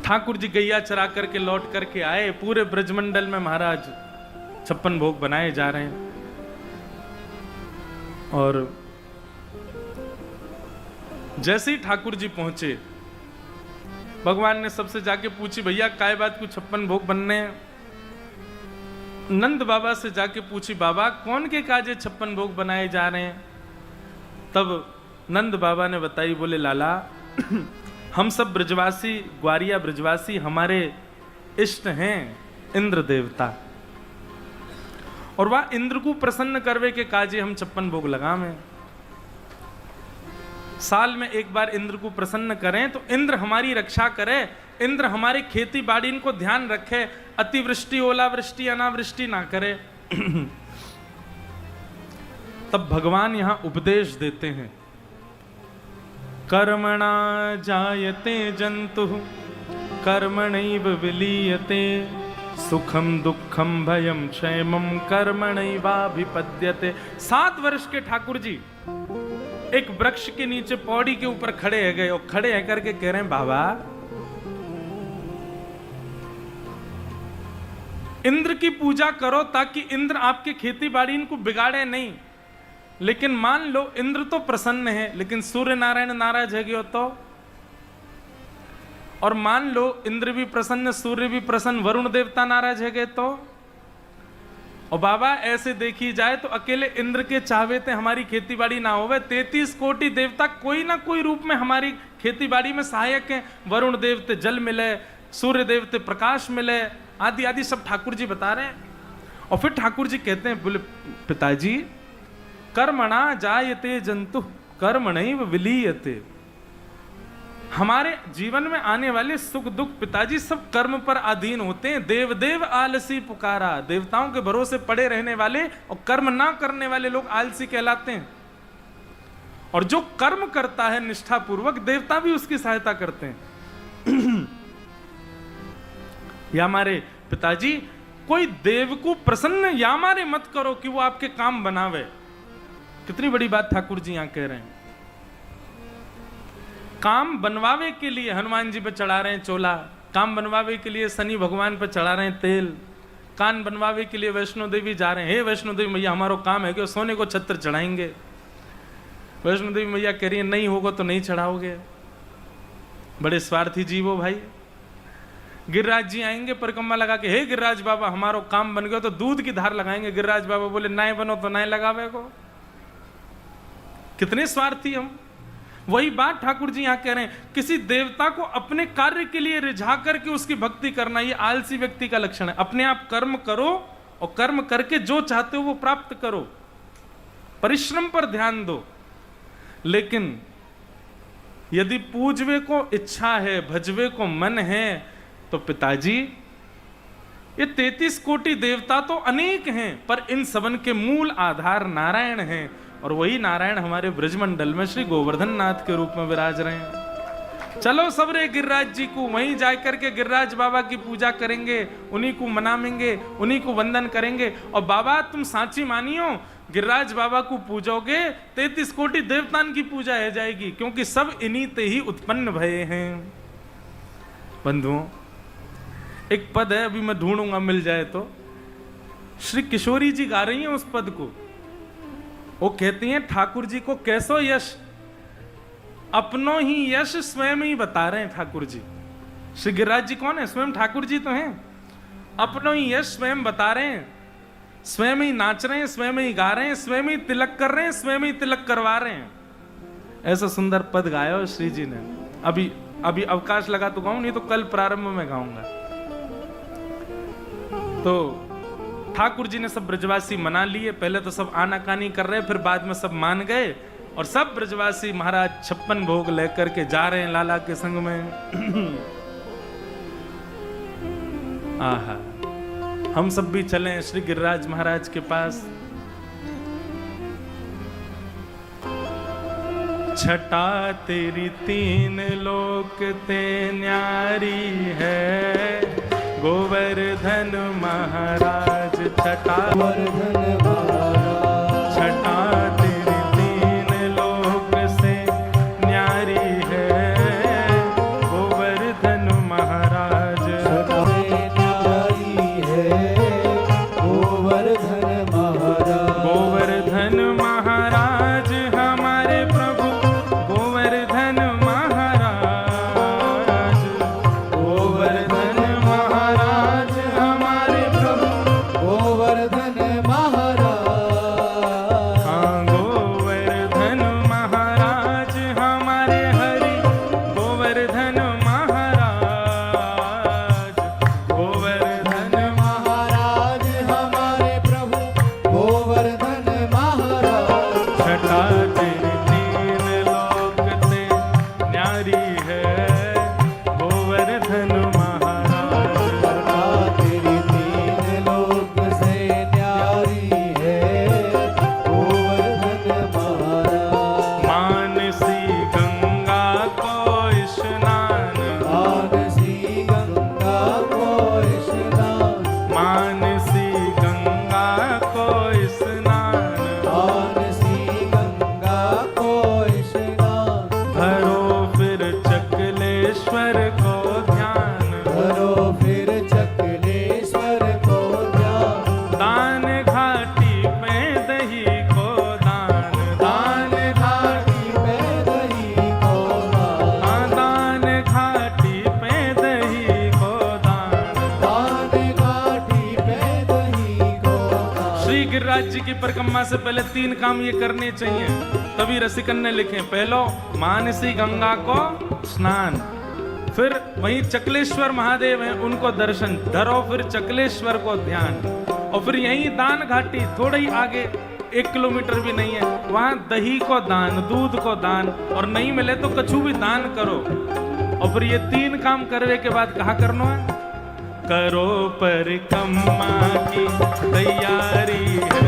ठाकुर जी गैया चरा करके लौट करके आए, पूरे ब्रजमंडल में महाराज 56 भोग बनाए जा रहे हैं। और जैसे ही ठाकुर जी पहुंचे, भगवान ने सबसे जाके पूछी, भैया काय बात को 56 भोग बनने हैं? नंद बाबा से जाके पूछी, बाबा कौन के काजे 56 भोग बनाए जा रहे हैं? तब नंद बाबा ने बताई, बोले लाला हम सब ब्रजवासी, ग्वारिया ब्रजवासी, हमारे इष्ट हैं इंद्र देवता, और वह इंद्र को प्रसन्न करवे के काजे हम 56 भोग लगावें। साल में एक बार इंद्र को प्रसन्न करें तो इंद्र हमारी रक्षा करे, इंद्र हमारी खेती बाड़ी को ध्यान रखे, अतिवृष्टि ओलावृष्टि अनावृष्टि ना करे। तब भगवान यहां उपदेश देते हैं, कर्मणा जायते जंतु कर्मणैव विलीयते, सुखम दुखम भयम क्षेमम कर्मणैवाभिपद्यते। 7 वर्ष के ठाकुर जी एक वृक्ष के नीचे पौड़ी के ऊपर खड़े है गए, और खड़े है करके कह रहे हैं, बाबा इंद्र की पूजा करो ताकि इंद्र आपके खेती बाड़ी को बिगाड़े नहीं। लेकिन मान लो इंद्र तो प्रसन्न है, लेकिन सूर्य नारायण नाराज है गयो तो, और मान लो इंद्र भी प्रसन्न, सूर्य भी प्रसन्न, वरुण देवता नाराज है गए तो, और बाबा ऐसे देखी जाए तो अकेले इंद्र के चाहवे ते हमारी खेती बाड़ी ना होवे, 33 कोटि देवता कोई ना कोई रूप में हमारी खेती बाड़ी में सहायक हैं। वरुण देवते जल मिले, सूर्य देवते प्रकाश मिले, आदि आदि सब ठाकुर जी बता रहे हैं। और फिर ठाकुर जी कहते हैं, बोले पिताजी कर्मणा जायते जंतु कर्मणैव विलीयते, हमारे जीवन में आने वाले सुख दुख पिताजी सब कर्म पर अधीन होते हैं। देव देव आलसी पुकारा, देवताओं के भरोसे पड़े रहने वाले और कर्म ना करने वाले लोग आलसी कहलाते हैं, और जो कर्म करता है निष्ठा पूर्वक देवता भी उसकी सहायता करते हैं। या हमारे पिताजी कोई देव को प्रसन्न या मारे मत करो कि वो आपके काम बनावे। कितनी बड़ी बात ठाकुर जी यहां कह रहे हैं। काम बनवावे के लिए हनुमान जी पे चढ़ा रहे हैं चोला, काम बनवावे के लिए शनि भगवान पे चढ़ा रहे हैं तेल, कान बनवावे के लिए वैष्णो देवी जा रहे हैं, हे वैष्णो देवी मैया हमारा काम है कि सोने को छत्र चढ़ाएंगे। वैष्णो देवी मैया कह रही है नहीं होगा तो नहीं चढ़ाओगे। बड़े स्वार्थी जीव हो भाई। गिरिराज जी आएंगे परिक्रमा लगा के, हे गिरिराज बाबा हमारा काम बन गया तो दूध की धार लगाएंगे। गिरिराज बाबा बोले नाय बनो तो नाय लगावे को। कितने स्वार्थी हम। वही बात ठाकुर जी यहां कह रहे हैं, किसी देवता को अपने कार्य के लिए रिझा करके उसकी भक्ति करना ये आलसी व्यक्ति का लक्षण है। अपने आप कर्म करो और कर्म करके जो चाहते हो वो प्राप्त करो, परिश्रम पर ध्यान दो। लेकिन यदि पूजवे को इच्छा है, भजवे को मन है, तो पिताजी ये 33 कोटि देवता तो अनेक हैं, पर इन सबन के मूल आधार नारायण हैं, और वही नारायण हमारे ब्रजमंडल में श्री गोवर्धन नाथ के रूप में विराज रहे हैं। चलो सबरे गिरिराज जी को वहीं जाकर के गिरिराज बाबा की पूजा करेंगे, उन्हीं को मनाएंगे, उन्हीं को वंदन करेंगे। और बाबा तुम साची मानियो, गिरिराज बाबा को पूजोगे 33 कोटि देवतान की पूजा हो जाएगी, क्योंकि सब इन्हीं ते ही उत्पन्न भये हैं। बंधुओं एक पद है, अभी मैं ढूंढूंगा मिल जाए तो, श्री किशोरी जी गा रही हैं उस पद को। वो कहती हैं ठाकुर जी को कैसो यश, अपनों ही यश स्वयं ही बता रहे हैं ठाकुर जी। श्री गिरिराज जी कौन है? स्वयं ठाकुर जी तो हैं। अपनों ही यश स्वयं बता रहे हैं, स्वयं ही नाच रहे हैं, स्वयं ही गा रहे हैं, स्वयं ही तिलक कर रहे हैं, स्वयं ही तिलक करवा रहे हैं। ऐसा सुंदर पद गाया हो श्री जी ने। अभी अवकाश लगा तो गाऊं, नहीं तो कल प्रारंभ में गाऊंगा। तो ठाकुर जी ने सब ब्रजवासी मना लिए। पहले तो सब आनाकानी कर रहे, फिर बाद में सब मान गए, और सब ब्रजवासी महाराज 56 भोग लेकर के जा रहे हैं लाला के संग में। आहा, हम सब भी चलें श्री गिरिराज महाराज के पास। छटा तेरी 3 लोक ते न्यारी है, गोवर्धन महाराज छटा छटा तेरी 3 लोक से न्यारी है, गोवर्धन महाराज। गिरिराज जी की परिक्रमा से पहले 3 काम ये करने चाहिए, तभी रसिकन ने लिखे। पहलो मानसी गंगा को स्नान, फिर वहीं चकलेश्वर महादेव हैं उनको दर्शन धरो, फिर चकलेश्वर को ध्यान, और फिर यहीं दान घाटी थोड़ा ही आगे 1 किलोमीटर भी नहीं है, वहां दही को दान, दूध को दान, और नहीं मिले तो कछु भी दान करो। और फिर ये 3 काम करने के बाद कहा करना है, करो परिक्रमा की तैयारी है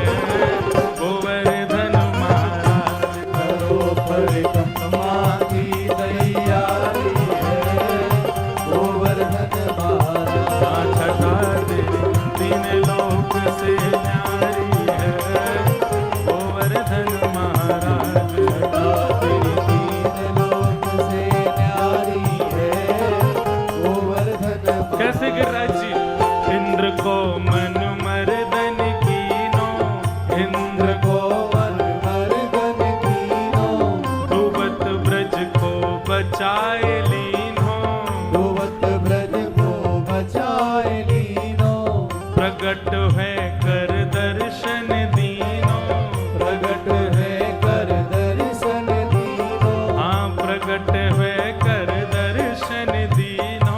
गोवर्धन महाराज, करो परिक्रमा की तैयारी है गोवर्धन महाराज, छठा दे 3 लोक से न्यारी है गोवर्धन महाराज, तेरी 3 लोक से न्यारी है गोवर्धन महाराज। कैसे गिरिराज जी? इंद्र को मन मर्दन कीनो, इंद्र को मन मर्दन कीनो, डूबत ब्रज को बचाए लीनो, डूबत ब्रज को बचाए लीनो, प्रगट है कर दर्शन दीनो, प्रगट है कर दर्शन दीनो, हाँ प्रगट है कर दर्शन दीनो,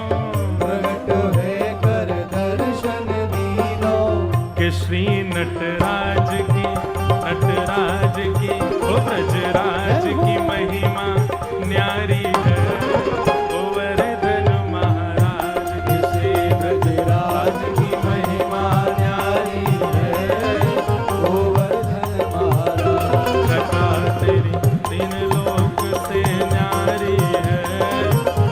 प्रगट है कर दर्शन दीनो, कि श्री नटराज की ओ ब्रजराज की महिमा न्यारी है गोवर्धन महाराज, की श्री ब्रजराज की महिमा न्यारी है गोवर्धन महाराज, छठा तेरी 3 लोक से न्यारी है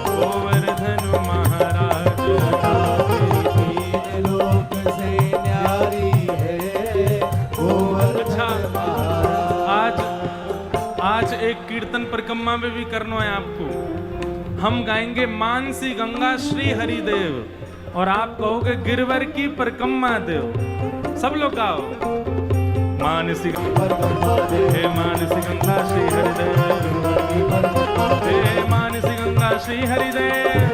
गोवर्धन महाराज, तेरी 3 लोक से न्यारी है गोवर्धन महाराज। आज एक कीर्तन परिक्रमा में भी करना है आपको। हम गाएंगे मानसी गंगा श्री हरिदेव, और आप कहोगे गिरवर की परिक्रमा देव। सब लोग गाओ, मानसी हे मानसी गंगा श्री हरिदेव, हे मानसी गंगा श्री हरिदेव,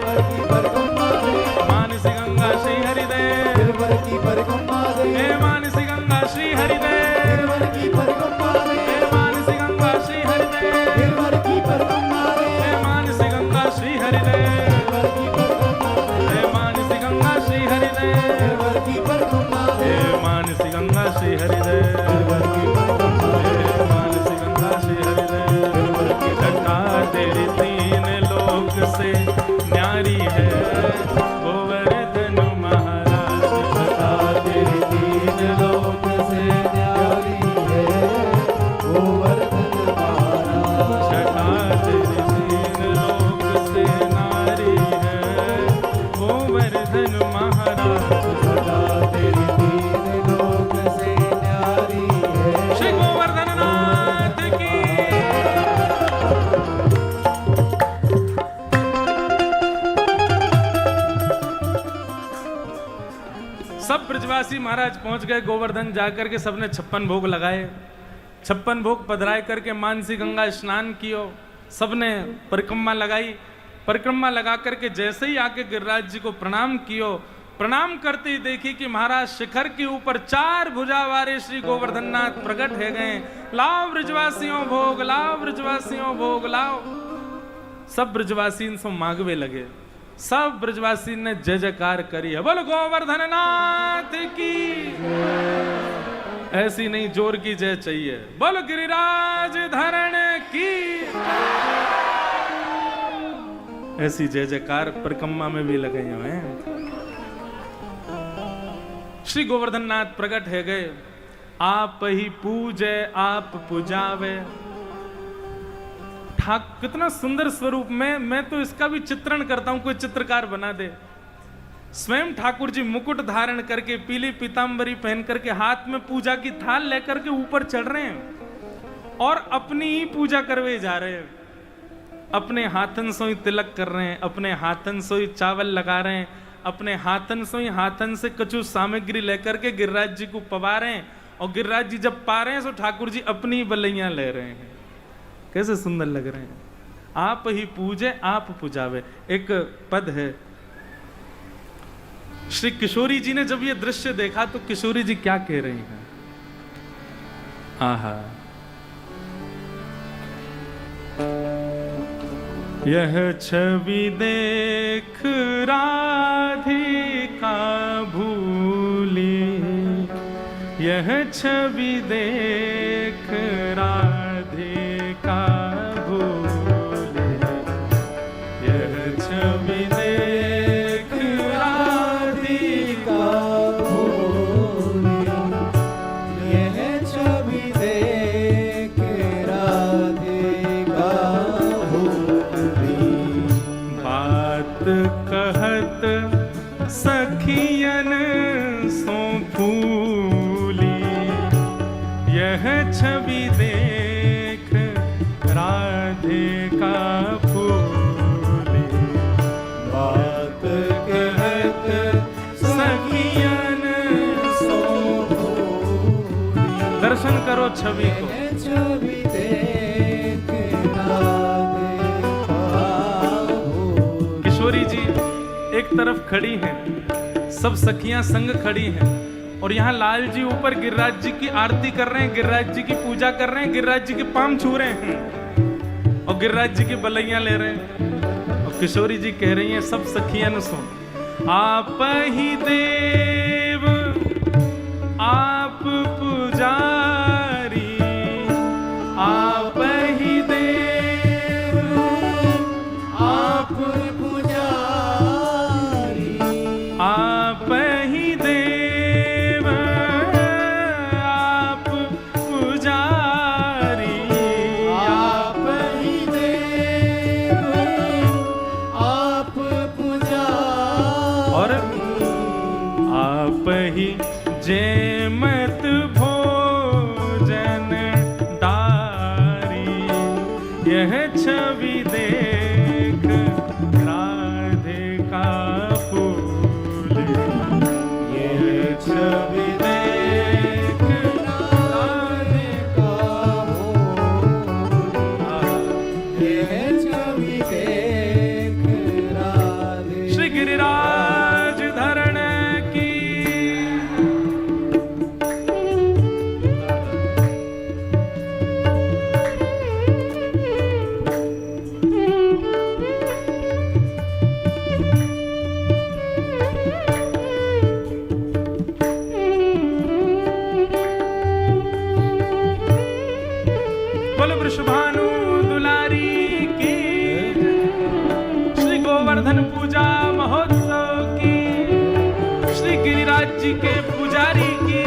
मानसी गंगा श्री हरिदेव, गिरवर की परिक्रमा दे, हे मानसी गंगा श्री हरिदेव, गिरवर की परिक्रमा दे, हे मानसी गंगा श्री हरिदेव, गिरवर की परिक्रमा दे, हे मानसी गंगा श्री हरिदेव, गिरवर की परिक्रमा दे, हे मानसी गंगा श्री हरिदेव, गिरवर की परिक्रमा दे, हे मानसी गंगा श्री हरिदेव, गिरवर की परिक्रमा दे, हे मानसी गंगा श्री हरिदेव, गिरवर की छठा तेरी 3 लोक से न्यारी है गोवर्धन महाराज, छठा तेरी 3 लोक से न्यारी है गोवर्धन महाराज, छठा तेरी 3 लोक से नारी है गोवर्धन महाराज, छठा तेरी 3 लोक से न्यारी है श्री गोवर्धन नाथ की। सब ब्रजवासी महाराज पहुंच गए गोवर्धन, जाकर के सबने 56 भोग लगाए, 56 भोग पधराए करके मानसी गंगा स्नान कियो, सबने परिक्रमा लगाई। परिक्रमा लगा करके जैसे ही आके गिरिराज जी को प्रणाम कियो, प्रणाम करते ही देखी कि महाराज शिखर के ऊपर 4 भुजा वाले श्री गोवर्धन नाथ प्रकट है गए। लाओ ब्रजवासियों भोग, लाओ ब्रजवासियों भोग लाओ। सब ब्रजवासी से मांगवे लगे, सब ब्रजवासी ने जय जयकार करी है, बोलो गोवर्धन नाथ की। ऐसी नहीं, जोर की जय चाहिए, बोलो गिरिराज धरण की। ऐसी जय जयकार परिक्रमा में भी लगे हुए हैं। श्री गोवर्धन नाथ प्रकट है गए, आप ही पूजे आप पुजावे। कितना सुंदर स्वरूप में, मैं तो इसका भी चित्रण करता हूं, कोई चित्रकार बना दे। स्वयं ठाकुर जी मुकुट धारण करके, पीली पीतांबरी पहन करके, हाथ में पूजा की थाल लेकर के ऊपर चढ़ रहे हैं और अपनी ही पूजा करवे जा रहे हैं। अपने हाथन से ही तिलक कर रहे हैं, अपने हाथन से ही चावल लगा रहे हैं, अपने हाथन से ही हाथन से कछु सामग्री लेकर के गिरिराज जी को पवा रहे हैं। और गिरिराज जी जब पा रहे हैं तो ठाकुर जी अपनी बलैया ले रहे हैं। कैसे सुंदर लग रहे हैं। आप ही पूजे आप पुजावे, एक पद है। श्री किशोरी जी ने जब ये दृश्य देखा तो किशोरी जी क्या कह रही हैं, आहा। यह छवि देख राधिका भूली, यह छवि देख राधिका भूली, यह छवि देख राधिका भूली, यह छवि देख राधिका भूली। बात कहत सखियन सो फूली, यह छवि देख राधिका फूली, बात कहत सखियन सो भूली। दर्शन करो छवि को। यह छवि देख राधिका भूली। किशोरी जी एक तरफ खड़ी हैं, सब सखियां संग खड़ी हैं, और यहाँ लाल जी ऊपर गिरिराज जी की आरती कर रहे हैं, गिरिराज जी की पूजा कर रहे हैं, गिरिराज जी के पाम छू रहे हैं और गिरिराज जी की बलैया ले रहे हैं। और किशोरी जी कह रही हैं सब सखियां न सुन, आप ही देव आप पुजारी, आप ही देव आप पुजारी, आप ही देव आप पुजारी, आप ही देव आप पुजारी, और आप ही जयमत भोजन डारी, यह छवि देख राधिका फूली, यह छवि देख राधिका भूली। यह छवि देख राधिका। श्री गिरिराज धरण की। बोलो वृषभानु दुलारी की, श्री गोवर्धन पूजा महोत्सव की, श्री गिरिराज जी के पुजारी की।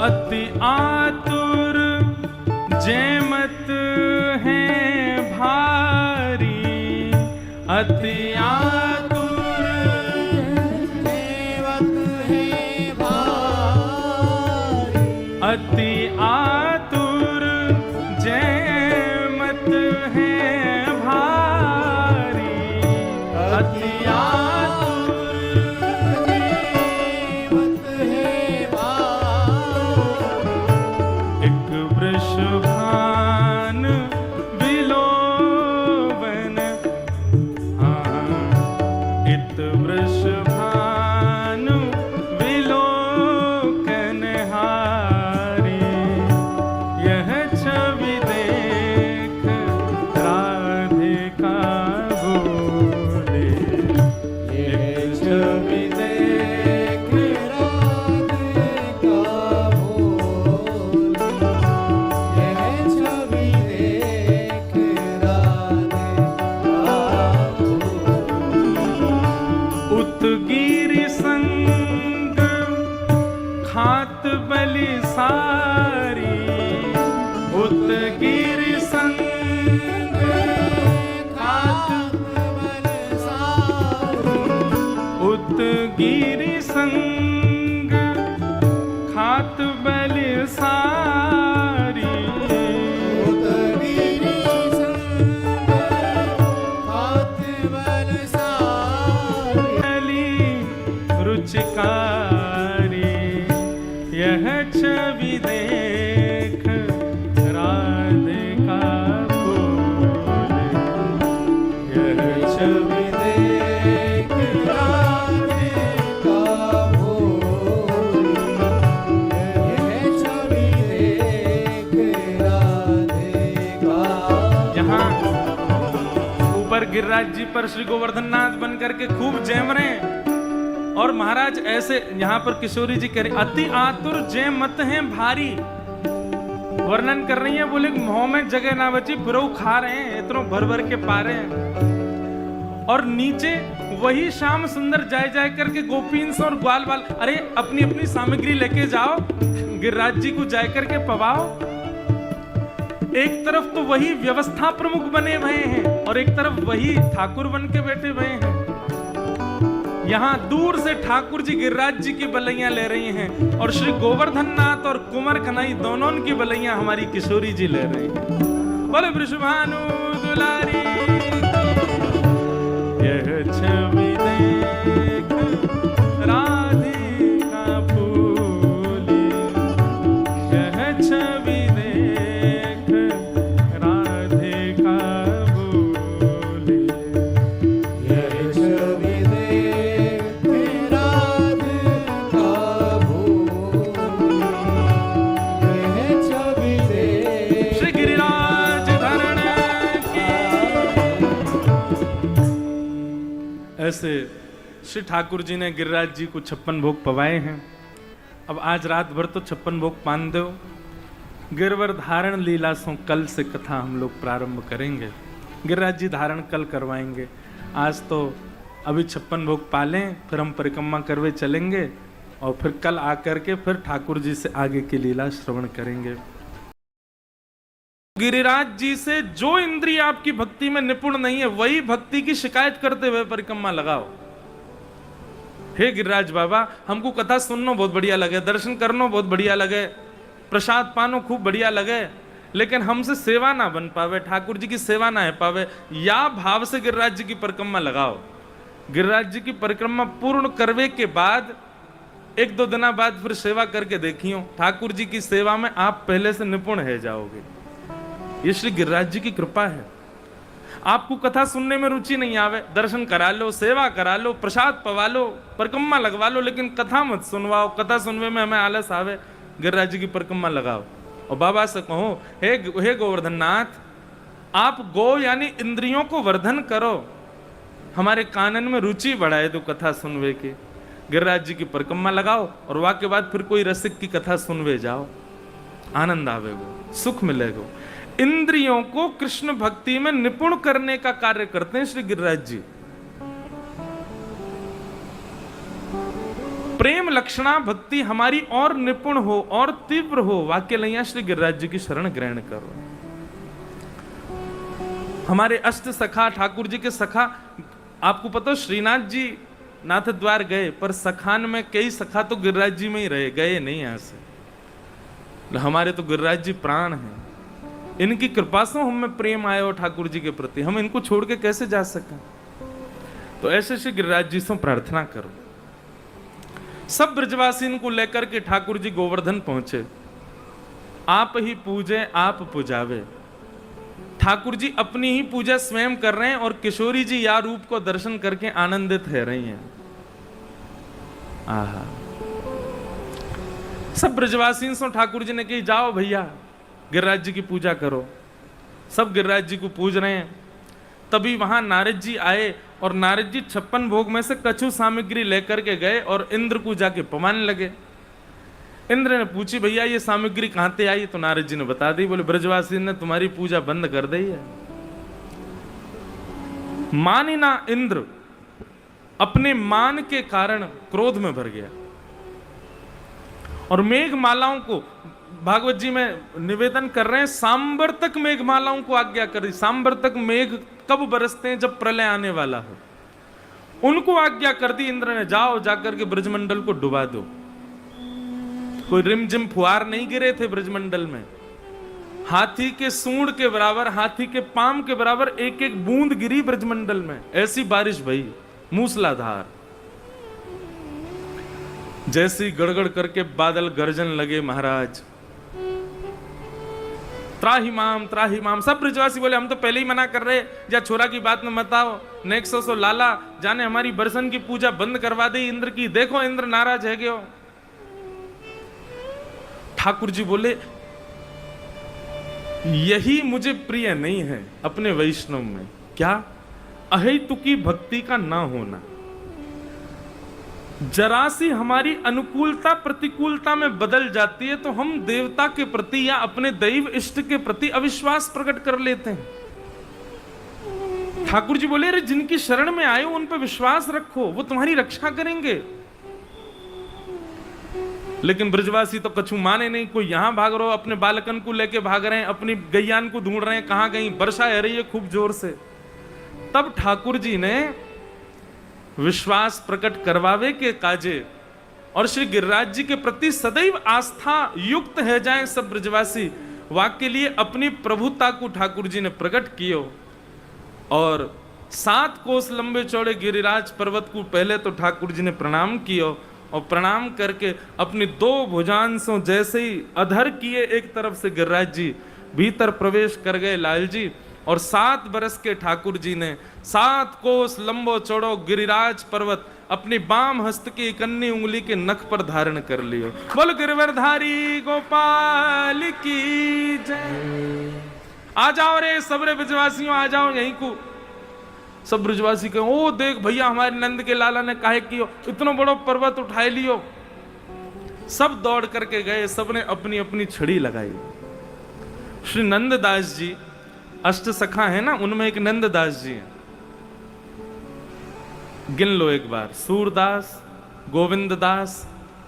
अति आतुर जयमत है भारी, अति आतुर देवत है भारी, अति आतुर जयमत है भारी, अति आतुर देवत है भारी। एक वृषभान विलोवन, इत वृषभान विलोकन हारी, यह छवि देख राधिका भूली, यह छवि देख राधिका भूली। यह छवि देख राधिका भूली। उतगिरि संग खात बलि सारी, उतगिरि संग खात उतगिरि संग खात बलि सारी, उतगिरि संग छवि देख राधे का फूल, यह छवि देख राधे का फूल, यह छवि देख राधे का। यहाँ ऊपर गिरिराज जी पर श्री गोवर्धन नाथ बन करके खूब जैम रहे हैं। और महाराज ऐसे यहाँ पर किशोरी जी कह रही, अति आतुर जय मत हैं भारी, वर्णन कर रही है। बोले मुंह में जगह ना बची, फिर खा रहे हैं, इतनों भर भर के पा रहे हैं। और नीचे वही श्याम सुंदर जाय जाय करके गोपींस और ग्वाल बाल, अरे अपनी अपनी सामग्री लेके जाओ, गिरिराज जी को जाय करके पवाओ। एक तरफ तो वही व्यवस्था प्रमुख बने हुए हैं और एक तरफ वही ठाकुर बन के बैठे हुए हैं। यहाँ दूर से ठाकुर जी गिरिराज जी की बलैया ले रही हैं और श्री गोवर्धन नाथ और कुंवर कन्हई दोनों की बलैया हमारी किशोरी जी ले रही हैं। बोले वृषभानु दुलारी, यह छवि देख राधे का फूल, यह छवि देख राधे का फूल, यह छवि देख राधे का फूल, यह छवि देख। श्री गिरिराज धरण की। ऐसे श्री ठाकुर जी ने गिरिराज जी को 56 भोग पवाए हैं। अब आज रात भर तो 56 भोग पान दो। गिरवर धारण लीला सो कल से कथा हम लोग प्रारंभ करेंगे। गिरिराज जी धारण कल करवाएंगे। आज तो अभी 56 भोग पालें, फिर हम परिक्रमा करवे चलेंगे और फिर कल आकर के फिर ठाकुर जी से आगे की लीला श्रवण करेंगे। गिरिराज जी से जो इंद्रिय आपकी भक्ति में निपुण नहीं है, वही भक्ति की शिकायत करते हुए परिक्रमा लगाओ। हे गिरिराज बाबा, हमको कथा सुनना बहुत बढ़िया लगे, दर्शन करना बहुत बढ़िया लगे, प्रसाद पानो खूब बढ़िया लगे, लेकिन हमसे सेवा ना बन पावे, ठाकुर जी की सेवा ना है पावे, या भाव से गिरिराज जी की परिक्रमा लगाओ। गिरिराज जी की परिक्रमा पूर्ण करवे के बाद 1-2 दिन बाद फिर सेवा करके देखियो, ठाकुर जी की सेवा में आप पहले से निपुण है जाओगे। ये श्री गिरिराज जी की कृपा है। आपको कथा सुनने में रुचि नहीं आवे, दर्शन करा लो, सेवा करा लो, प्रसाद पवा लो, परिक्रमा लगवा लो, लेकिन कथा मत सुनवाओ। कथा सुनने में हमें आलस आवे, गिरिराज जी की परिक्रमा लगाओ और बाबा से कहो, हे गोवर्धन नाथ, आप गो यानी इंद्रियों को वर्धन करो, हमारे कानन में रुचि बढ़ाए दो कथा सुनवे की। गिरिराज जी की परिक्रमा लगाओ और वहां के बाद फिर कोई रसिक की कथा सुनवे जाओ, आनंद आवेगो, सुख मिलेगो। इंद्रियों को कृष्ण भक्ति में निपुण करने का कार्य करते हैं श्री गिरिराज जी। प्रेम लक्षणा भक्ति हमारी और निपुण हो और तीव्र हो, वाक्य लैया श्री गिरिराज जी की शरण ग्रहण करो। हमारे अष्ट सखा, ठाकुर जी के सखा, आपको पता, श्रीनाथ जी नाथ द्वार गए, पर सखान में कई सखा तो गिरिराज जी में ही रहे, गए नहीं यहां से। हमारे तो गिरिराज जी प्राण हैं, इनकी कृपा से हमें प्रेम आया हो ठाकुर जी के प्रति, हम इनको छोड़ के कैसे जा सकें। तो ऐसे श्री गिरिराज जी से प्रार्थना करो। सब ब्रजवासी इनको लेकर के ठाकुर जी गोवर्धन पहुंचे। आप ही पूजे आप पुजावे। ठाकुर जी अपनी ही पूजा स्वयं कर रहे हैं और किशोरी जी या रूप को दर्शन करके आनंदित है रही हैं। आहा, सब ब्रजवासी से ठाकुर जी ने कही, जाओ भैया गिरिराज जी की पूजा करो। सब गिरिराज जी को पूज रहे हैं। तभी वहां नारद जी आए और नारद जी 56 भोग में से कछु सामग्री लेकर के गए और इंद्र को जाके पवाने लगे। इंद्र ने पूछी, भैया ये सामग्री कहां से आई? तो नारद जी ने बता दी। बोले, ब्रजवासी ने तुम्हारी पूजा बंद कर दी है। मानी ना इंद्र अपने मान के कारण क्रोध में भर गया और मेघमालाओं को, भागवत जी में निवेदन कर रहे हैं, सांबर्तक मेघमालाओं को आज्ञा कर दी। सांबर्तक मेघ कब बरसते हैं? जब प्रलय आने वाला हो। उनको आज्ञा कर दी इंद्र ने, जाओ जाकर के ब्रजमंडल को डुबा दो। कोई रिमझिम फुहार नहीं गिरे थे ब्रजमंडल में, हाथी के सूंड के बराबर, हाथी के पाम के बराबर एक एक बूंद गिरी ब्रजमंडल में। ऐसी बारिश भई मूसलाधार। जैसी गड़गड़ करके बादल गर्जन लगे महाराज, त्राही माम। सब ब्रजवासी बोले हम तो पहले ही मना कर रहे, या छोरा की बात में मत आओ, नेक्सो सो लाला जाने हमारी बरसन की पूजा बंद करवा दी इंद्र की, देखो इंद्र नाराज है गयो। ठाकुर जी बोले यही मुझे प्रिय नहीं है अपने वैष्णव में। क्या? अहेतुकी भक्ति का ना होना। जरा सी हमारी अनुकूलता प्रतिकूलता में बदल जाती है तो हम देवता के प्रति या अपने दैव इष्ट के प्रति अविश्वास प्रकट कर लेते हैं। ठाकुर जी बोले अरे जिनकी शरण में आए उन पर विश्वास रखो, वो तुम्हारी रक्षा करेंगे। लेकिन ब्रजवासी तो कछु माने नहीं, कोई यहां भाग रहे हो, अपने बालकन को लेके भाग रहे हैं, अपनी गैयान को ढूंढ रहे हैं, कहां गई, वर्षा आ रही है खूब जोर से। तब ठाकुर जी ने विश्वास प्रकट करवावे के काजे और श्री गिरिराज जी के प्रति सदैव आस्था युक्त है जाए सब ब्रजवासी, वाक्य लिए अपनी प्रभुता को ठाकुर जी ने प्रकट कियो। और 7 कोस लंबे चौड़े गिरिराज पर्वत को पहले तो ठाकुर जी ने प्रणाम कियो, और प्रणाम करके अपनी 2 भुजांसों जैसे ही अधर किए एक तरफ से गिरिराज जी भीतर प्रवेश कर गए लाल जी, और 7 बरस के ठाकुर जी ने 7 कोस लंबो चौड़ो गिरिराज पर्वत अपनी बाम हस्त की इकन्नी उंगली के नख पर धारण कर लियो। बोल गिरवरधारी गोपाल की जय। आ जाओ रे सबरे ब्रजवासियों, आ जाओ यहीं को। सब ब्रजवासी कहे ओ देख भैया हमारे नंद के लाला ने काहे कियो, इतना बड़ो पर्वत उठाए लियो। सब दौड़ करके गए, सबने अपनी अपनी छड़ी लगाई। श्री नंददास जी अष्ट सखा है ना, उनमें एक नंददास जी है, गिन लो एक बार। सूरदास, गोविंददास,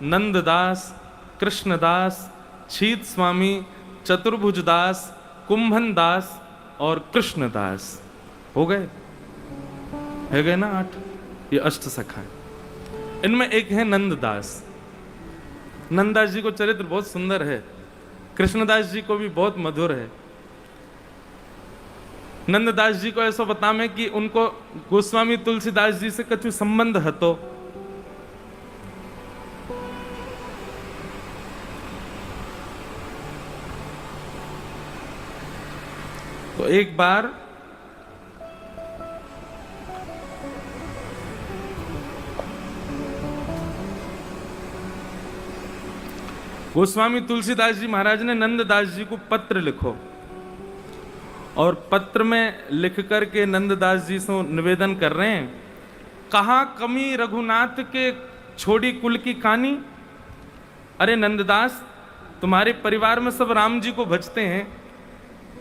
नंददास, कृष्णदास, छीत स्वामी, चतुर्भुजदास, कुंभनदास और कृष्णदास। हो गए, है गए ना 8। ये अष्ट सखा है। इनमें एक है नंददास। नंददास जी को चरित्र बहुत सुंदर है, कृष्णदास जी को भी बहुत मधुर है। नंददास जी को ऐसा बतावे कि उनको गोस्वामी तुलसीदास जी से कछु संबंध हतो। तो एक बार गोस्वामी तुलसीदास जी महाराज ने नंददास जी को पत्र लिखो, और पत्र में लिख करके नंददास जी से निवेदन कर रहे हैं, कहाँ कमी रघुनाथ के छोड़ी कुल की कहानी। अरे नंददास, तुम्हारे परिवार में सब राम जी को भजते हैं,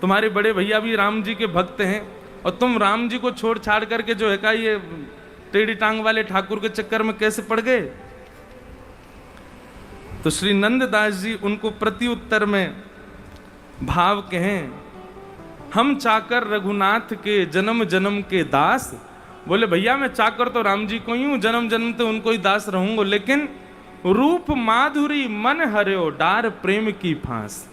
तुम्हारे बड़े भैया भी राम जी के भक्त हैं, और तुम राम जी को छोड़ छाड़ करके जो है का ये टेढ़ी टांग वाले ठाकुर के चक्कर में कैसे पड़ गए। तो श्री नंददास जी उनको प्रति उत्तर में भाव कहें, हम चाकर रघुनाथ के जन्म जन्म के दास। बोले भैया मैं चाकर तो राम जी को ही हूं, जन्म जन्म तो उनको ही दास रहूंगा, लेकिन रूप माधुरी मन हर्यो डार प्रेम की फांस।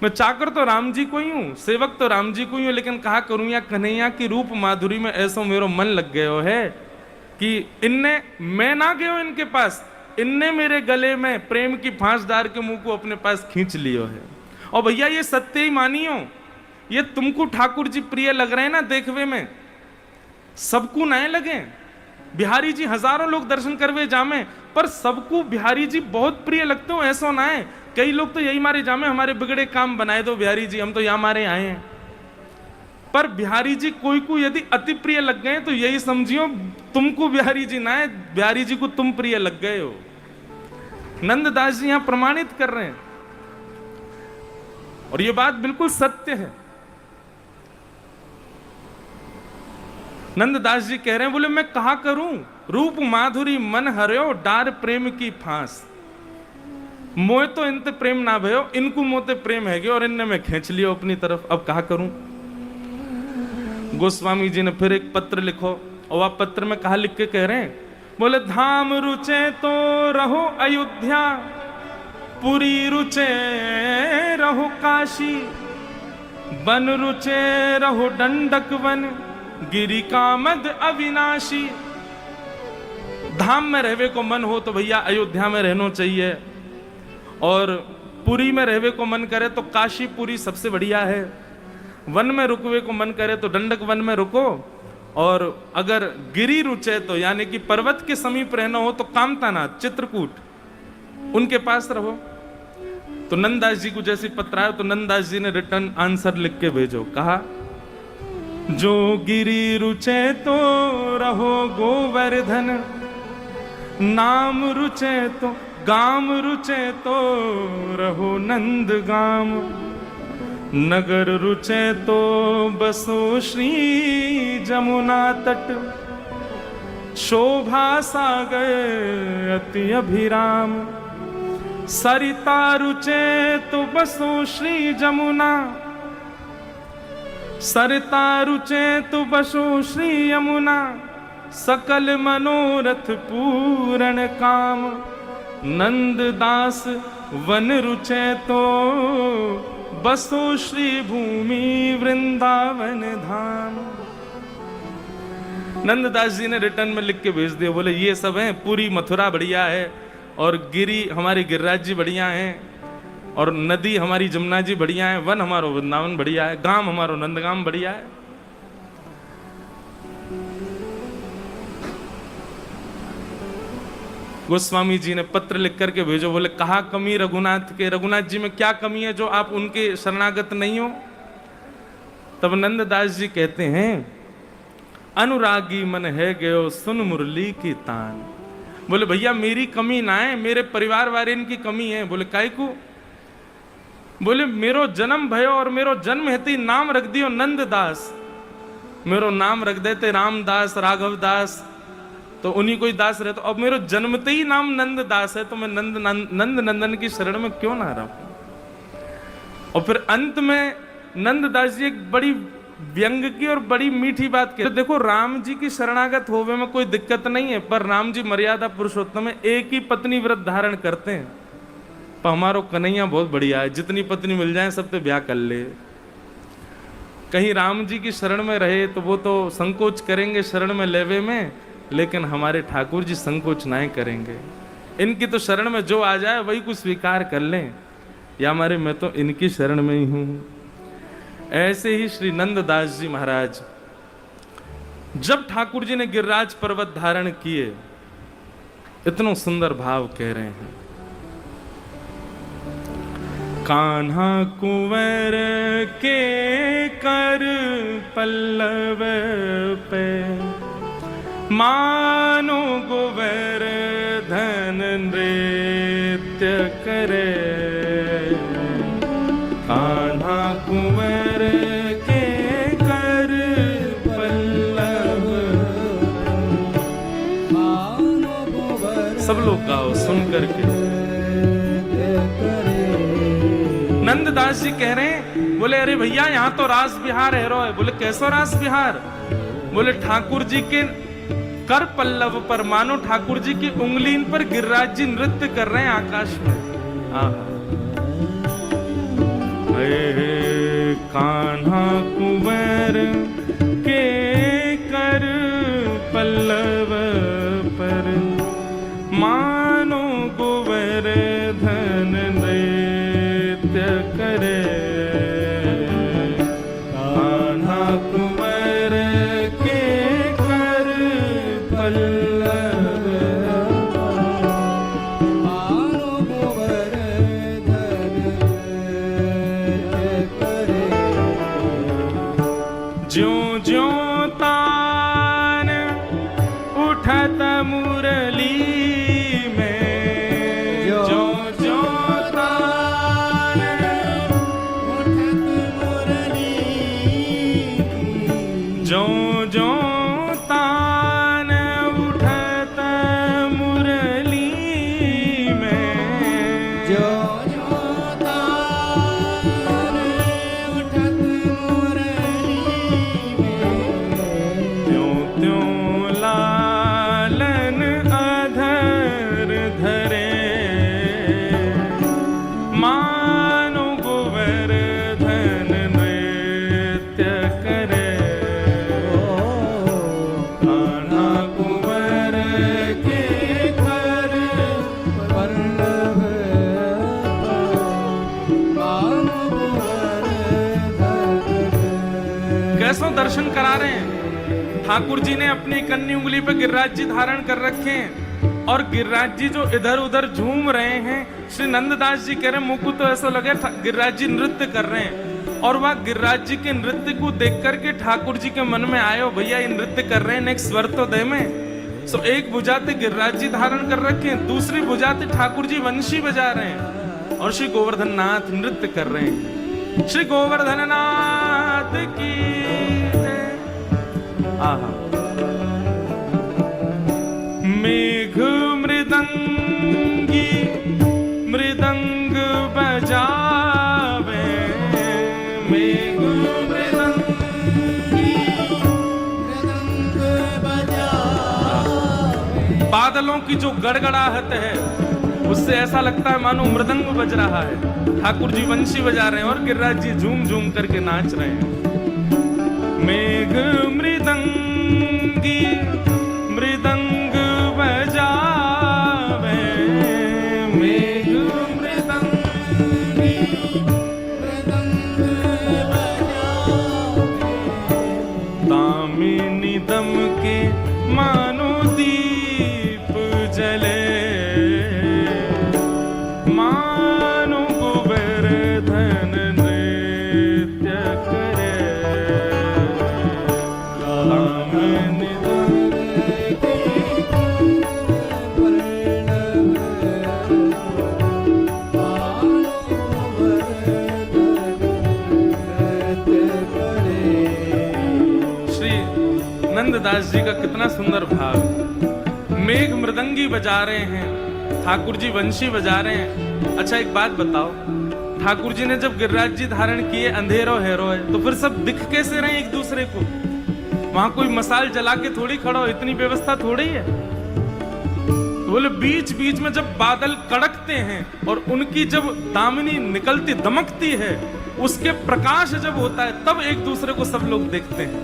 मैं चाकर तो राम जी को ही हूं, सेवक तो राम जी को ही हूं, लेकिन कहा करूं या कन्हैया की रूप माधुरी में ऐसा मेरो मन लग गयो है कि इनने, मैं ना गयो इनके पास, इनने मेरे गले में प्रेम की फांस डार के मुंह को अपने पास खींच लियो है। और भैया ये सत्य ही मानियो, ये तुमको ठाकुर जी प्रिय लग रहे हैं ना देखवे में, सबको नए लगे। बिहारी जी हजारों लोग दर्शन करवे जामे, पर सबको बिहारी जी बहुत प्रिय लगते हो ऐसा ना है। कई लोग तो यही मारे जामे हमारे बिगड़े काम बनाए दो बिहारी जी, हम तो यहाँ मारे आए हैं। पर बिहारी जी कोई को यदि अति प्रिय लग गए तो यही समझियो तुमको बिहारी जी ना है, बिहारी जी को तुम प्रिय लग गए हो। नंददास जी यहां प्रमाणित कर रहे हैं, और यह बात बिल्कुल सत्य है। नंददास जी कह रहे हैं, बोले मैं कहा करूं, रूप माधुरी मन हर्यो डार प्रेम की फांस। मोए तो इनते प्रेम ना भयो, इनको मोते प्रेम है और इनने मैं खींच लियो अपनी तरफ, अब कहा करूं। गोस्वामी जी ने फिर एक पत्र लिखो, और वह पत्र में कहा लिख के कह रहे हैं, बोले धाम रुचे तो रहो अयोध्या, पुरी रुचे रहो काशी, बन रुचे रहो दंडक वन, गिरी कामद अविनाशी। धाम में रहवे को मन हो तो भैया अयोध्या में रहना चाहिए, और पुरी में रहवे को मन करे तो काशी पुरी सबसे बढ़िया है। वन में रुकवे को मन करे तो दंडक वन में रुको, और अगर गिरी रुचे तो यानी कि पर्वत के समीप रहना हो तो कामतानाथ चित्रकूट उनके पास रहो। तो नंददास जी को जैसी पत्र आया तो नंददास जी ने रिटर्न आंसर लिख के भेजो, कहा जो गिरी रुचे तो रहो गोवर्धन, नाम रुचे तो गाम रुचे तो रहो नंद गाम, नगर रुचे तो बसो श्री जमुना तट, शोभा सागर अति अभिराम, सरिता रुचे तो बसो श्री जमुना, सरिता रुचे तो बसो श्री यमुना, सकल मनोरथ पूर्ण काम, नंद दास वन रुचे तो बसो श्री भूमि वृंदावन धाम। नंददास जी ने रिटर्न में लिख के भेज दिया, बोले ये सब है, पूरी मथुरा बढ़िया है, और गिरी हमारी गिरिराज जी बढ़िया हैं, और नदी हमारी जमुना जी बढ़िया है, वन हमारो वृंदावन बढ़िया है, गांव हमारो नंदगाम बढ़िया है। गोस्वामी जी ने पत्र लिख करके भेजो, बोले कहा कमी रघुनाथ के, रघुनाथ जी में क्या कमी है जो आप उनके शरणागत नहीं हो। तब नंददास जी कहते हैं अनुरागी मन है गयो सुन मुरली की तान। बोले भैया मेरी कमी ना है, मेरे परिवार वाले की कमी है। बोले काहे को? बोले मेरो जन्म भयो और मेरो जन्म हेती नाम रख दियो नंददास, मेरो नाम रख देते रामदास राघव दास तो उन्हीं को ही दास रहता। अब मेरो जन्मते ही नाम नंद दास है तो मैं नंद नंदन की शरण में क्यों ना रहूं। और फिर अंत में नंददास जी एक बड़ी व्यंग की और बड़ी मीठी बात कहते, देखो राम जी की शरणागत होवे में कोई दिक्कत नहीं है, पर राम जी मर्यादा पुरुषोत्तम है, एक ही पत्नी व्रत धारण करते हैं। पर हमारो कन्हैया बहुत बढ़िया है, जितनी पत्नी मिल जाए सब पे ब्याह कर ले। कहीं राम जी की शरण में रहे तो वो तो संकोच करेंगे शरण में लेवे में, लेकिन हमारे ठाकुर जी संकोच नहीं करेंगे। इनकी तो शरण में जो आ जाए वही कुछ स्वीकार कर लें, या हमारे मैं तो इनकी शरण में ही हूं। ऐसे ही श्री नंददास जी महाराज जब ठाकुर जी ने गिरिराज पर्वत धारण किए, इतना सुंदर भाव कह रहे हैं, कान्हा कुंवर के कर पल्लव पे, मानो गोवर्धन नृत्य करे। कान्हा कुंवर के कर पल्लव, मानो गोवर्धन। सब लोग गाओ सुन करके। नंददास जी कह रहे हैं, बोले अरे भैया यहाँ तो रास बिहार है रो है। बोले कैसो रास बिहार? बोले ठाकुर जी के कर पल्लव पर, मानो ठाकुर जी की उंगली पर गिरिराज जी नृत्य कर रहे हैं आकाश में। कान्हा कुंवर के कर पल्लव पर, मानो गोवर्धन नृत्य करे। कान्हा कुंवर के कर पल्लव, मानो गोवर्धन नृत्य करे। ज्यों ज्यों तान उठत मुरली में, ज्यों ज्यों तान उठत मुरली, ज्यों ज्यों तान उठत मुरली में, ज्यों ज्यों तान उठत मुरली में, त्यों त्यों लालन अधर धरे। मानो गोवर्धन नृत्य करे। कान्हा कुंवर के कैसो दर्शन करा रहे हैं। ठाकुर जी ने अपनी कन्नी उंगली पे गिरिराज जी धारण कर रखे हैं और गिरिराज जी जो इधर उधर झूम रहे हैं। श्री नंददास जी कह रहे हैं मुझको तो ऐसा लगे गिरिराज जी नृत्य कर रहे हैं। और वह गिरिराज जी के नृत्य को देख करके ठाकुर जी के मन में आयो, भैया ये नृत्य कर रहे हैं, एक स्वर तो दे में। सो एक भुजाते गिरिराज जी धारण कर रखे हैं, दूसरी भुजाते ठाकुर जी वंशी बजा रहे हैं और श्री गोवर्धन नाथ नृत्य कर रहे हैं। श्री गोवर्धन नाथ की जय। आहा। मेघ मृदंगी मृदंग बजावे, मेघ मृदंगी मृदंग बजावे। बादलों की जो गड़गड़ाहट है उससे ऐसा लगता है मानो मृदंग बज रहा है। ठाकुर जी वंशी बजा रहे हैं और गिरिराज जी झूम झूम करके नाच रहे हैं। मेघ मृदंगी मृदंग बजावे, मेघ मृदंगी मृदंग बजावे। दामिनी दम के मानो दीप जले, मानो गोवर्धन नृत्य करे। दामिनी दम नंददास जी का कितना सुंदर भाव। मेघ मृदंगी बजा रहे हैं, ठाकुर जी वंशी बजा रहे हैं। अच्छा एक बात बताओ, ठाकुर जी ने जब गिरिराज जी धारण किए, अंधेरो हैरो है, तो फिर सब दिख कैसे रहे एक दूसरे को? वहां कोई मसाल जला के थोड़ी खड़ा हो, इतनी व्यवस्था थोड़ी है। तो बोले बीच बीच में जब बादल कड़कते हैं और उनकी जब दामिनी निकलती दमकती है, उसके प्रकाश जब होता है तब एक दूसरे को सब लोग देखते हैं।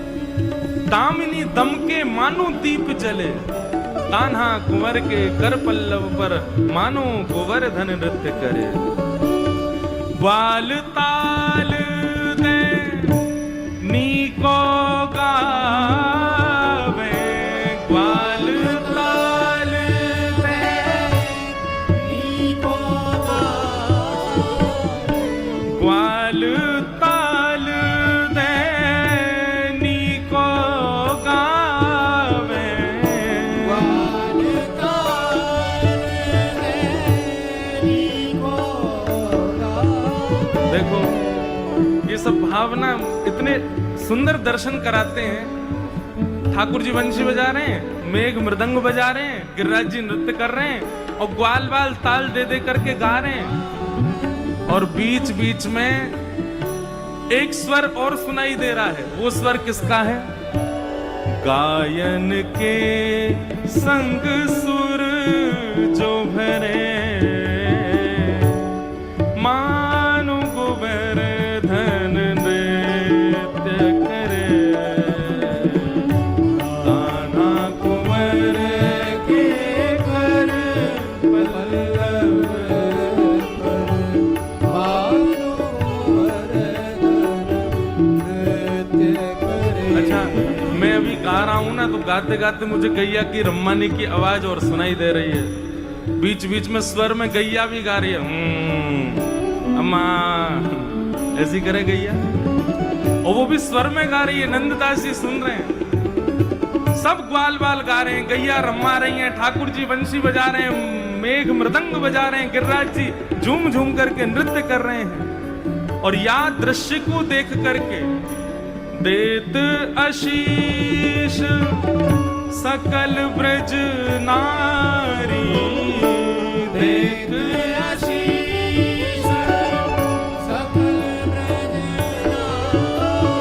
दामिनी दम के मानो दीप जले, कान्हा कुंवर के कर पल्लव पर मानो गोवर्धन नृत्य करे। ग्वाल ताल दे नीको गावे, ग्वाल ताल दे नीको गावे, ग्वाल ताल दे नीको गावे, ग्वाल ताल दे नीको गावे। देखो ये सब भावना इतने सुंदर दर्शन कराते हैं। ठाकुर जी वंशी बजा रहे हैं, मेघ मृदंग बजा रहे हैं, गिरिराज जी नृत्य कर रहे हैं और ग्वाल बाल ताल दे दे करके गा रहे हैं। और बीच बीच में एक स्वर और सुनाई दे रहा है। वो स्वर किसका है? गायन के संग सुर जो भरे, मानो गोवर्धन नृत्य करे। कान्हा कुंवर के कर पल्लव पर मानो गोवर्धन नृत्य करे। अच्छा मैं अभी गा रहा हूं ना, तो गाते गाते मुझे गैया की रम्मानी की आवाज और सुनाई दे रही है। बीच बीच में स्वर में गैया भी गा रही है, अम्मा ऐसी करे गैया, और वो भी स्वर में गा रही है। नंददास जी सुन रहे हैं, सब ग्वाल बाल गा रहे हैं, गैया रम्मा रही हैं, ठाकुर जी वंशी बजा रहे हैं, मेघ मृदंग बजा रहे हैं, गिरिराज जी झूम झूम करके नृत्य कर रहे हैं। और या दृश्य को देख करके देत आशीष सकल ब्रज नारी, देत आशीष सकल ब्रज नारी,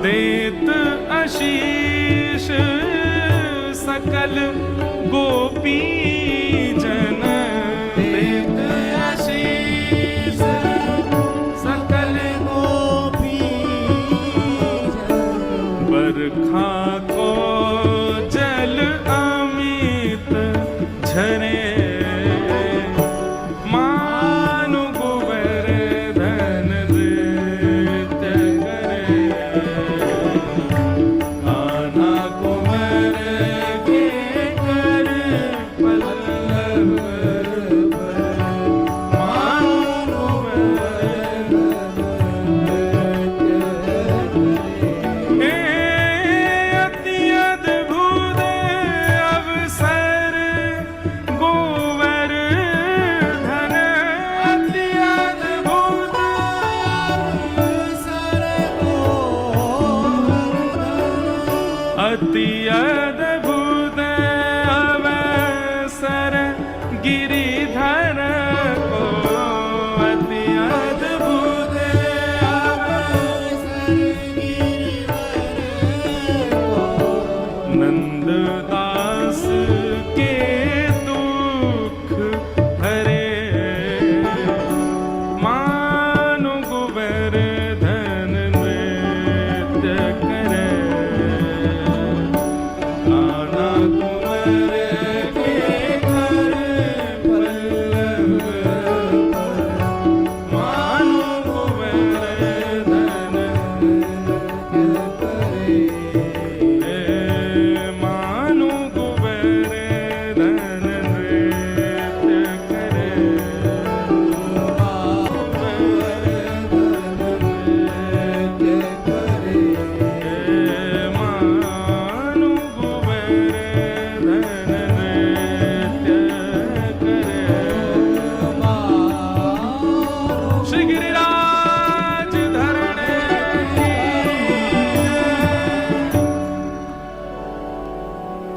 देत आशीष सकल गोपी जन, देत आशीष सकल गोपी जन। बरखा को जल अमित झरे, मानो गोवर्धन नृत्य करे।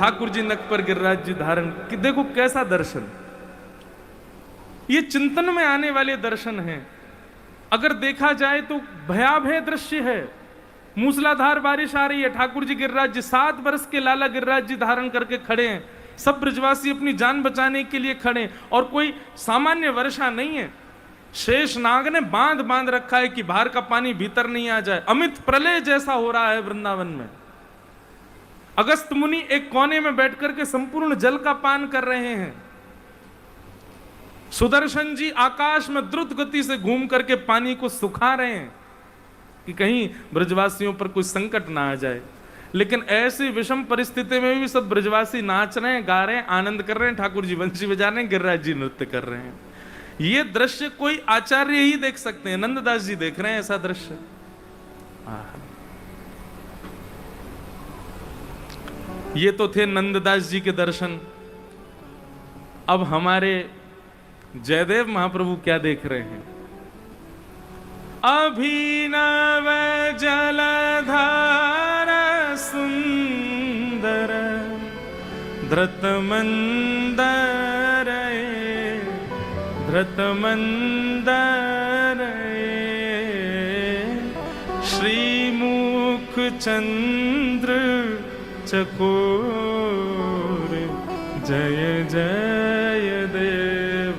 ठाकुर जी नक पर गिरिराज जी धारण, कि देखो कैसा दर्शन, ये चिंतन में आने वाले दर्शन हैं। अगर देखा जाए तो भयावह दृश्य है। मूसलाधार बारिश आ रही है, ठाकुर जी गिरिराज जी 7 वर्ष के लाला गिरिराज जी धारण करके खड़े हैं, सब ब्रजवासी अपनी जान बचाने के लिए खड़े हैं, और कोई सामान्य वर्षा नहीं है। शेष नाग ने बांध बांध रखा है कि बाहर का पानी भीतर नहीं आ जाए। अमित प्रलय जैसा हो रहा है वृंदावन में। अगस्त मुनि एक कोने में बैठ करके संपूर्ण जल का पान कर रहे हैं। सुदर्शन जी आकाश में द्रुत गति से घूम करके पानी को सुखा रहे हैं कि कहीं ब्रजवासियों पर कोई संकट ना आ जाए। लेकिन ऐसी विषम परिस्थिति में भी सब ब्रजवासी नाच रहे हैं, गा रहे हैं, आनंद कर रहे हैं, ठाकुर जी बंसी बजा रहे हैं, गिरिराज जी नृत्य कर रहे हैं। ये दृश्य कोई आचार्य ही देख सकते हैं, नंददास जी देख रहे हैं ऐसा दृश्य। ये तो थे नंददास जी के दर्शन। अब हमारे जयदेव महाप्रभु क्या देख रहे हैं? अभिनव जलधार सुंदर धृत मंदर श्रीमुख चंद्र चकोर जय जय देव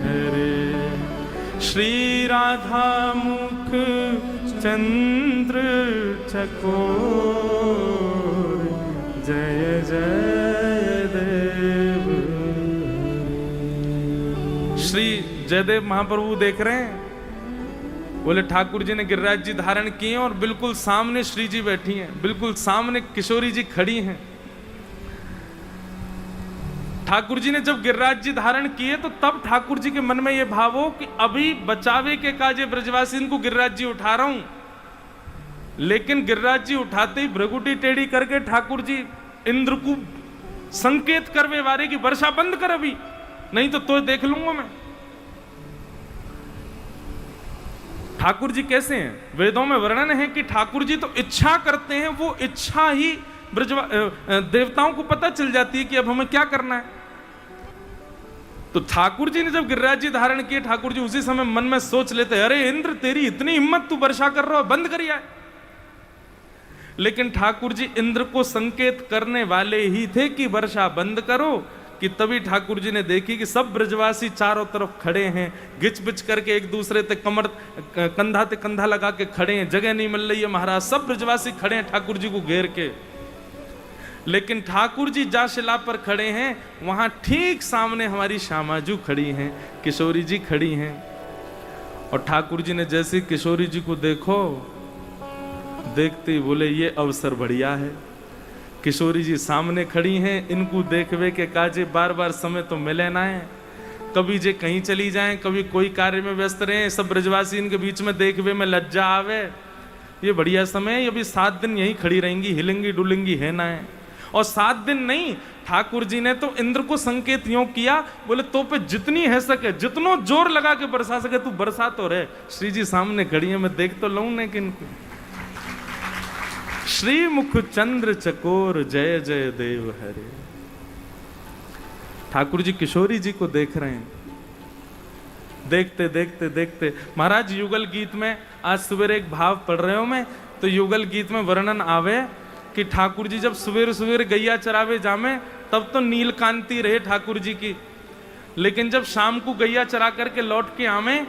हरे। श्री राधा मुख चंद्र चकोर जय जय देव। श्री जयदेव महाप्रभु देख रहे हैं, बोले ठाकुर जी ने गिरिराज जी धारण किए और बिल्कुल सामने श्री जी बैठी हैं, बिल्कुल सामने किशोरी जी खड़ी हैं। ठाकुर जी ने जब गिरिराज जी धारण किए तो तब ठाकुर जी के मन में यह भाव हो कि अभी बचावे के काजे ब्रजवासी को गिरिराज जी उठा रहा हूं। लेकिन गिरिराज जी उठाते ही भ्रगुटी टेढ़ी करके ठाकुर जी इंद्र को संकेत करवे वारे की वर्षा बंद कर, अभी नहीं तो देख लूंगा मैं। ठाकुर जी कैसे हैं? वेदों में वर्णन है कि ठाकुर जी तो इच्छा करते हैं, वो इच्छा ही देवताओं को पता चल जाती है कि अब हमें क्या करना है। तो ठाकुर जी ने जब गिरिराज जी धारण किए, ठाकुर जी उसी समय मन में सोच लेते, अरे इंद्र तेरी इतनी हिम्मत, तू वर्षा कर रहा हो, बंद करिए। लेकिन ठाकुर जी इंद्र को संकेत करने वाले ही थे कि वर्षा बंद करो, कि तभी ठाकुर जी ने देखी कि सब ब्रजवासी चारों तरफ खड़े हैं, गिच बिच करके एक दूसरे ते कमर कंधा ते कंधा लगा के खड़े हैं, जगह नहीं मिल रही है महाराज, सब ब्रजवासी खड़े हैं ठाकुर जी को घेर के। लेकिन ठाकुर जी जा शिला पर खड़े हैं, वहां ठीक सामने हमारी श्यामाजू खड़ी हैं, किशोरी जी खड़ी हैं। और ठाकुर जी ने जैसे किशोरी जी को देखो, देखते ही बोले ये अवसर बढ़िया है। किशोरी जी सामने खड़ी हैं, इनको देखवे के काजे बार बार समय तो मिले ना है, कभी जे कहीं चली जाएं, कभी कोई कार्य में व्यस्त रहे, सब ब्रजवासी इनके बीच में देखवे में लज्जा आवे। ये बढ़िया समय है, ये भी 7 दिन यहीं खड़ी रहेंगी, हिलेंगी डुलेंगी है ना है। और 7 दिन नहीं, ठाकुर जी ने तो इंद्र को संकेत यूं किया, बोले तो पे जितनी है सके, जितनो जोर लगा के बरसा सके तू बरसा तो रहे। श्री जी सामने खड़ी है, मैं देख तो लूं न किनको। श्री मुख चंद्र चकोर जय जय देव हरे। ठाकुर जी किशोरी जी को देख रहे हैं। देखते देखते देखते महाराज युगल गीत में आज सवेरे एक भाव पढ़ रहे हो मैं, तो युगल गीत में वर्णन आवे कि ठाकुर जी जब सवेरे सवेरे गैया चरावे जामे तब तो नीलकांति रहे ठाकुर जी की, लेकिन जब शाम को गैया चरा करके लौट के आवे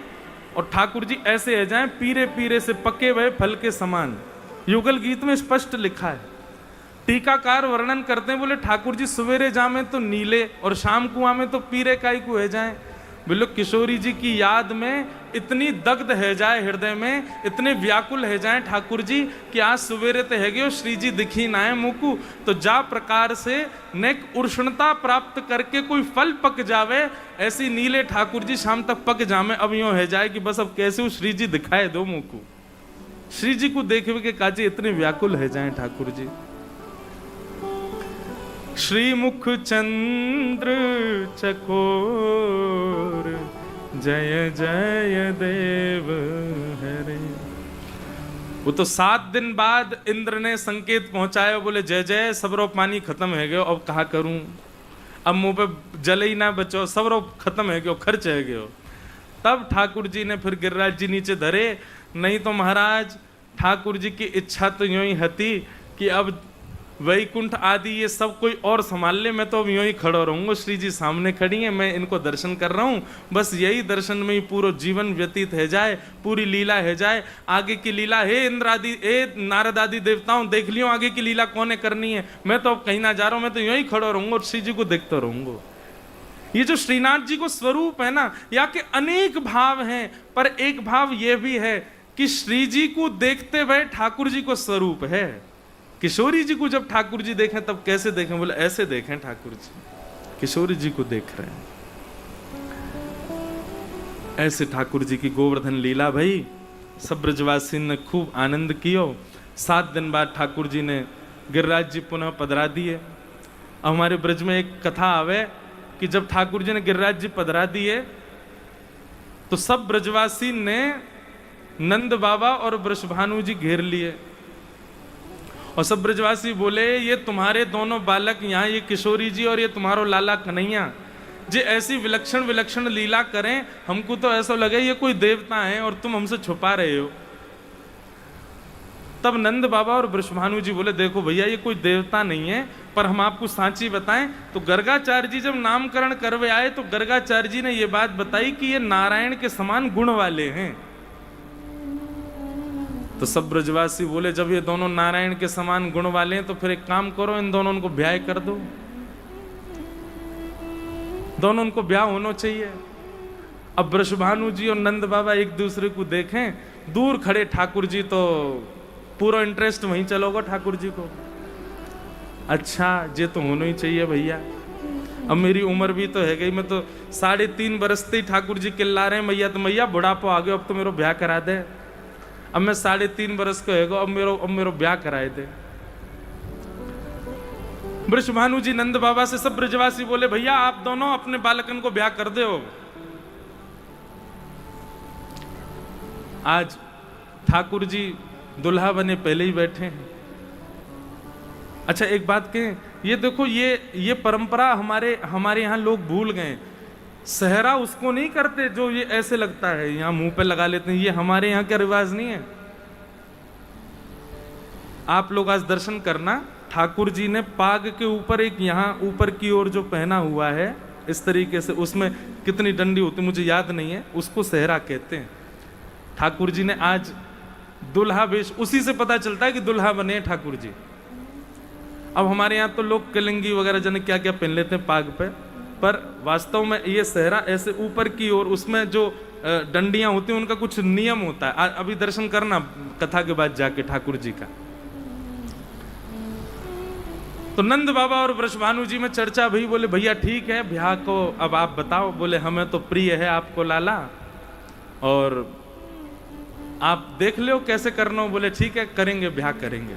और ठाकुर जी ऐसे है जाए पीरे पीरे से पके हुए फल के समान। युगल गीत में स्पष्ट लिखा है। टीकाकार वर्णन करते हैं, बोले ठाकुर जी सवेरे जामे तो नीले और शाम को आमे तो पीरे काई को है जाए। बोलो किशोरी जी की याद में इतनी दग्ध है जाए हृदय में, इतने व्याकुल है जाए ठाकुर जी कि आज सवेरे ते है गयो श्री जी दिखी नाए मुकू, तो जा प्रकार से नेक उष्णता प्राप्त करके कोई फल पक जावे, ऐसी नीले ठाकुर जी शाम तक पक जामे। अब यूं है जाए कि बस अब कैसे श्री जी दिखाए दो मुकू। श्री जी को देखने के काजे इतने व्याकुल है जाए ठाकुर जी। श्री मुख चंद्र चकोर जय जय देव हरे। वो तो 7 दिन बाद इंद्र ने संकेत पहुंचाया, बोले जय जय सबरो पानी खत्म है गयो, अब कहा करूं, अब मुंह पे जल ही ना बचो, सबरो खत्म है गयो, खर्च है गयो। तब ठाकुर जी ने फिर गिरिराज जी नीचे धरे, नहीं तो महाराज ठाकुर जी की इच्छा तो यूं ही हती कि अब वैकुंठ आदि ये सब कोई और संभाल ले, मैं तो अब यूं ही खड़ा रहूंगा, श्री जी सामने खड़ी हैं, मैं इनको दर्शन कर रहा हूं, बस यही दर्शन में ही पूरा जीवन व्यतीत है जाए, पूरी लीला है जाए, आगे की लीला हे इंद्र आदि, हे नारद आदि देवताओं, देख लियो आगे की लीला कौन है करनी है, मैं तो अब कहीं ना जा रहा हूं, मैं तो यूं ही खड़ा रहूंगा और श्री जी को देखता रहूंगा। ये जो श्रीनाथ जी को स्वरूप है ना, या के अनेक भाव हैं, पर एक भाव ये भी है कि श्री जी को देखते हुए ठाकुर जी को स्वरूप है। किशोरी जी को जब ठाकुर जी देखें तब कैसे देखें, बोले ऐसे देखें ठाकुर जी, किशोरी जी को देख रहे हैं ऐसे। ठाकुर जी की गोवर्धन लीला भाई सब ब्रजवासी ने खूब आनंद कियो। 7 दिन बाद ठाकुर जी ने गिरिराज जी पुनः पधरा दिए। हमारे ब्रज में एक कथा आवे कि जब ठाकुर जी ने गिरिराज जी पधरा दिए तो सब ब्रजवासी ने नंद बाबा और वृषभानु जी घेर लिए और सब ब्रजवासी बोले ये तुम्हारे दोनों बालक यहाँ, ये किशोरी जी और ये तुम्हारो लाला कन्हैया जी ऐसी विलक्षण विलक्षण लीला करें, हमको तो ऐसा लगे ये कोई देवता है और तुम हमसे छुपा रहे हो। तब नंद बाबा और वृषभानु जी बोले देखो भैया ये कोई देवता नहीं है, पर हम आपको सांची बताएं। तो गर्गाचार्य जी जब नामकरण करवे आए तो गर्गाचार्य जी ने ये बात बताई कि ये नारायण के समान गुण वाले हैं। तो सब ब्रजवासी बोले जब ये दोनों नारायण के समान गुण वाले हैं तो फिर एक काम करो, इन दोनों को ब्याह कर दो, दोनों उनको ब्याह होना चाहिए। अब वृषभानु जी और नंद बाबा एक दूसरे को देखें, दूर खड़े ठाकुर जी तो पूरा इंटरेस्ट वहीं चलोगा ठाकुर जी को, अच्छा ये तो होना ही चाहिए भैया, अब मेरी उम्र भी तो है गई, मैं तो 3.5 बरस से ही ठाकुर जी चिल्ला रहे हैं मैया तो मैया बुढ़ापा आ गया, अब तो मेरा ब्याह करा दे, अब मैं 3.5 बरस का है, अब मेरो ब्याह कराए दे। वृषभानु जी नंद बाबा से सब ब्रजवासी बोले भैया आप दोनों अपने बालकन को ब्याह कर दो। आज ठाकुर जी दुल्हा बने पहले ही बैठे हैं। अच्छा एक बात कहें, ये देखो ये परंपरा हमारे यहाँ लोग भूल गए। सहरा उसको नहीं करते जो ये ऐसे लगता है, यहाँ मुंह पे लगा लेते हैं, ये हमारे यहाँ का रिवाज नहीं है। आप लोग आज दर्शन करना, ठाकुर जी ने पाग के ऊपर एक यहाँ ऊपर की ओर जो पहना हुआ है इस तरीके से, उसमें कितनी डंडी होती मुझे याद नहीं है, उसको सहरा कहते हैं। ठाकुर जी ने आज दुल्हा वेश, उसी से पता चलता है कि दुल्हा बने ठाकुर जी। अब हमारे यहाँ तो लोग कलंगी वगैरह जाने क्या क्या पहन लेते हैं पाग पे, पर वास्तव में ये सहरा ऐसे ऊपर की ओर, उसमें जो डंडियां होती हैं उनका कुछ नियम होता है। अभी दर्शन करना कथा के बाद जाके ठाकुर जी का। तो नंद बाबा और वृषभानु जी में चर्चा भई, बोले भैया ठीक है ब्याह को अब आप बताओ। बोले हमें तो प्रिय है आपको लाला, और आप देख लो कैसे करना हो। बोले ठीक है करेंगे, ब्याह करेंगे।